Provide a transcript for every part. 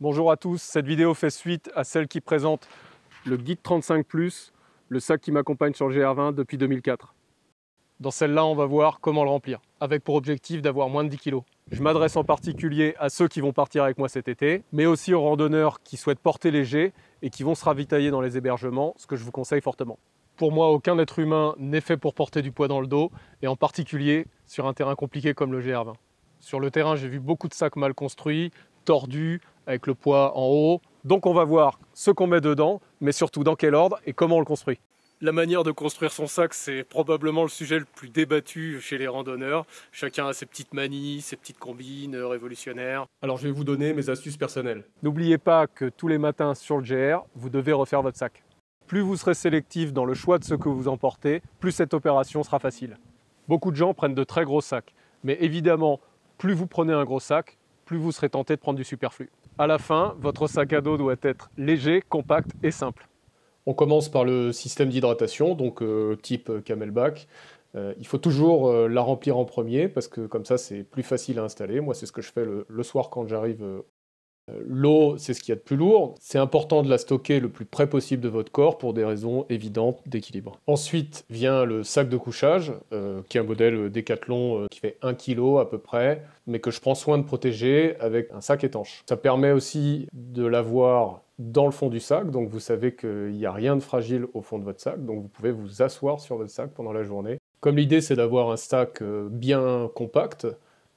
Bonjour à tous, cette vidéo fait suite à celle qui présente le guide 35+, le sac qui m'accompagne sur le GR20 depuis 2004. Dans celle-là, on va voir comment le remplir, avec pour objectif d'avoir moins de 10 kg. Je m'adresse en particulier à ceux qui vont partir avec moi cet été, mais aussi aux randonneurs qui souhaitent porter léger et qui vont se ravitailler dans les hébergements, ce que je vous conseille fortement. Pour moi, aucun être humain n'est fait pour porter du poids dans le dos, et en particulier sur un terrain compliqué comme le GR20. Sur le terrain, j'ai vu beaucoup de sacs mal construits, tordus, avec le poids en haut. Donc on va voir ce qu'on met dedans, mais surtout dans quel ordre et comment on le construit. La manière de construire son sac, c'est probablement le sujet le plus débattu chez les randonneurs. Chacun a ses petites manies, ses petites combines révolutionnaires. Alors je vais vous donner mes astuces personnelles. N'oubliez pas que tous les matins sur le GR, vous devez refaire votre sac. Plus vous serez sélectif dans le choix de ce que vous emportez, plus cette opération sera facile. Beaucoup de gens prennent de très gros sacs, mais évidemment, plus vous prenez un gros sac, plus vous serez tenté de prendre du superflu. À la fin, votre sac à dos doit être léger, compact et simple. On commence par le système d'hydratation, donc type Camelback. Il faut toujours la remplir en premier, parce que comme ça c'est plus facile à installer. Moi c'est ce que je fais le soir quand j'arrive. L'eau, c'est ce qu'il y a de plus lourd. C'est important de la stocker le plus près possible de votre corps pour des raisons évidentes d'équilibre. Ensuite vient le sac de couchage, qui est un modèle Decathlon qui fait 1 kg à peu près, mais que je prends soin de protéger avec un sac étanche. Ça permet aussi de l'avoir dans le fond du sac, donc vous savez qu'il n'y a rien de fragile au fond de votre sac, donc vous pouvez vous asseoir sur votre sac pendant la journée. Comme l'idée c'est d'avoir un sac bien compact,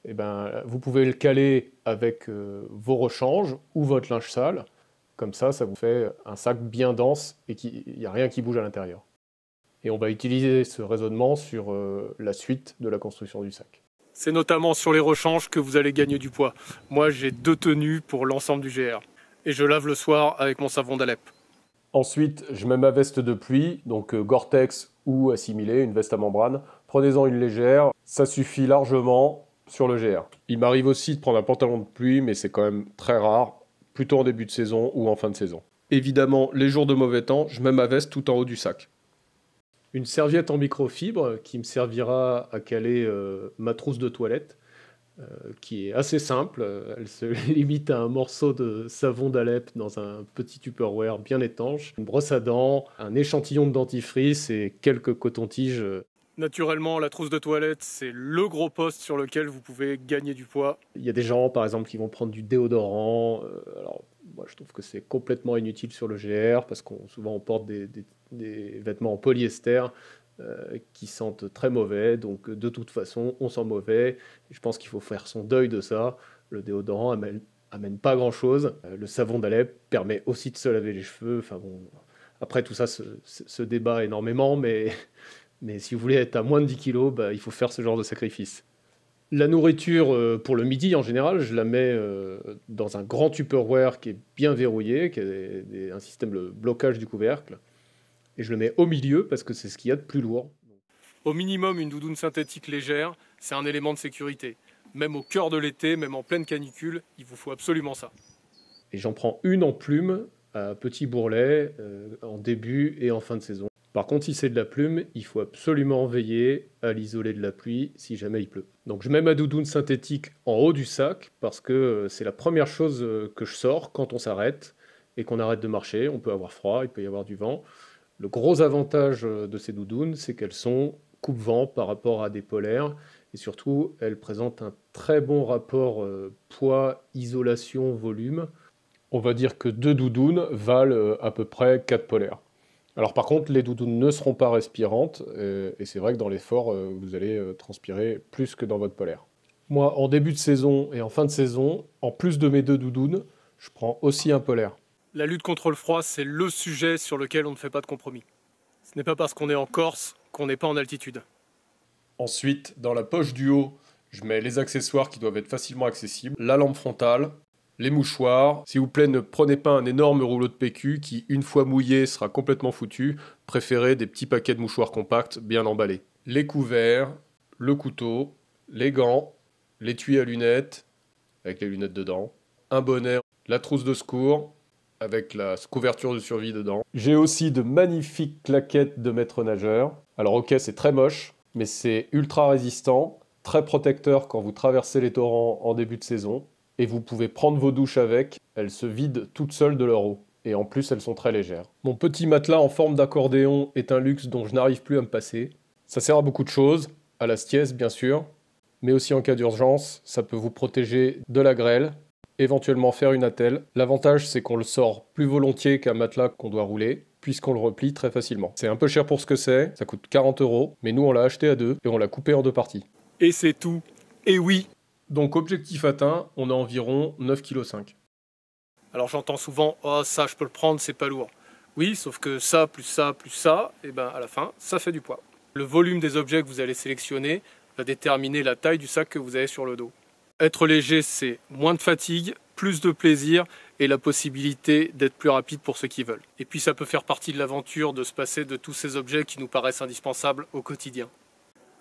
eh ben, vous pouvez le caler avec vos rechanges ou votre linge sale. Comme ça vous fait un sac bien dense et il n'y a rien qui bouge à l'intérieur. Et on va utiliser ce raisonnement sur la suite de la construction du sac. C'est notamment sur les rechanges que vous allez gagner du poids. Moi, j'ai 2 tenues pour l'ensemble du GR. Et je lave le soir avec mon savon d'Alep. Ensuite, je mets ma veste de pluie, donc Gore-Tex ou assimilée, une veste à membrane. Prenez-en une légère, ça suffit largement sur le GR. Il m'arrive aussi de prendre un pantalon de pluie, mais c'est quand même très rare, plutôt en début de saison ou en fin de saison. Évidemment, les jours de mauvais temps, je mets ma veste tout en haut du sac. Une serviette en microfibre qui me servira à caler ma trousse de toilette, qui est assez simple. Elle se limite à un morceau de savon d'Alep dans un petit Tupperware bien étanche, une brosse à dents, un échantillon de dentifrice et quelques cotons-tiges. Naturellement, la trousse de toilette, c'est le gros poste sur lequel vous pouvez gagner du poids. Il y a des gens, par exemple, qui vont prendre du déodorant. Alors, moi, je trouve que c'est complètement inutile sur le GR, parce qu'on souvent on porte des vêtements en polyester qui sentent très mauvais. Donc, de toute façon, on sent mauvais. Je pense qu'il faut faire son deuil de ça. Le déodorant amène pas grand-chose. Le savon d'Alep permet aussi de se laver les cheveux. Enfin bon, après, tout ça se débat énormément, mais si vous voulez être à moins de 10 kg, bah, il faut faire ce genre de sacrifice. La nourriture, pour le midi en général, je la mets dans un grand Tupperware qui est bien verrouillé, qui a un système de blocage du couvercle. Et je le mets au milieu parce que c'est ce qu'il y a de plus lourd. Au minimum, une doudoune synthétique légère, c'est un élément de sécurité. Même au cœur de l'été, même en pleine canicule, il vous faut absolument ça. Et j'en prends une en plume, à petit bourrelet, en début et en fin de saison. Par contre, si c'est de la plume, il faut absolument veiller à l'isoler de la pluie si jamais il pleut. Donc je mets ma doudoune synthétique en haut du sac parce que c'est la première chose que je sors quand on s'arrête et qu'on arrête de marcher. On peut avoir froid, il peut y avoir du vent. Le gros avantage de ces doudounes, c'est qu'elles sont coupe-vent par rapport à des polaires et surtout, elles présentent un très bon rapport poids, isolation, volume. On va dire que 2 doudounes valent à peu près 4 polaires. Alors par contre, les doudounes ne seront pas respirantes, et c'est vrai que dans l'effort, vous allez transpirer plus que dans votre polaire. Moi, en début de saison et en fin de saison, en plus de mes 2 doudounes, je prends aussi un polaire. La lutte contre le froid, c'est le sujet sur lequel on ne fait pas de compromis. Ce n'est pas parce qu'on est en Corse qu'on n'est pas en altitude. Ensuite, dans la poche du haut, je mets les accessoires qui doivent être facilement accessibles, la lampe frontale, les mouchoirs. S'il vous plaît, ne prenez pas un énorme rouleau de PQ qui, une fois mouillé, sera complètement foutu. Préférez des petits paquets de mouchoirs compacts bien emballés. Les couverts, le couteau, les gants, l'étui à lunettes, avec les lunettes dedans, un bonnet, la trousse de secours, avec la couverture de survie dedans. J'ai aussi de magnifiques claquettes de maître nageur. Alors ok, c'est très moche, mais c'est ultra résistant, très protecteur quand vous traversez les torrents en début de saison. Et vous pouvez prendre vos douches avec, elles se vident toutes seules de leur eau. Et en plus, elles sont très légères. Mon petit matelas en forme d'accordéon est un luxe dont je n'arrive plus à me passer. Ça sert à beaucoup de choses, à la sieste bien sûr, mais aussi en cas d'urgence, ça peut vous protéger de la grêle, éventuellement faire une attelle. L'avantage, c'est qu'on le sort plus volontiers qu'un matelas qu'on doit rouler, puisqu'on le replie très facilement. C'est un peu cher pour ce que c'est, ça coûte 40 €, mais nous on l'a acheté à 2 et on l'a coupé en 2 parties. Et c'est tout. Et oui. Donc objectif atteint, on a environ 9,5 kg. Alors j'entends souvent, oh ça je peux le prendre, c'est pas lourd. Oui, sauf que ça, et ben à la fin, ça fait du poids. Le volume des objets que vous allez sélectionner va déterminer la taille du sac que vous avez sur le dos. Être léger, c'est moins de fatigue, plus de plaisir et la possibilité d'être plus rapide pour ceux qui veulent. Et puis ça peut faire partie de l'aventure de se passer de tous ces objets qui nous paraissent indispensables au quotidien.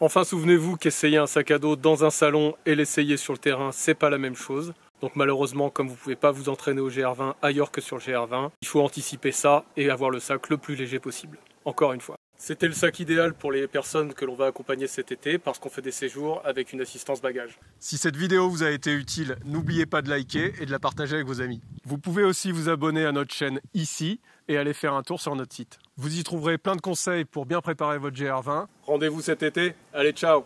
Enfin, souvenez-vous qu'essayer un sac à dos dans un salon et l'essayer sur le terrain, c'est pas la même chose. Donc malheureusement, comme vous ne pouvez pas vous entraîner au GR20 ailleurs que sur le GR20, il faut anticiper ça et avoir le sac le plus léger possible. Encore une fois. C'était le sac idéal pour les personnes que l'on va accompagner cet été parce qu'on fait des séjours avec une assistance bagage. Si cette vidéo vous a été utile, n'oubliez pas de liker et de la partager avec vos amis. Vous pouvez aussi vous abonner à notre chaîne ici et aller faire un tour sur notre site. Vous y trouverez plein de conseils pour bien préparer votre GR20. Rendez-vous cet été. Allez, ciao!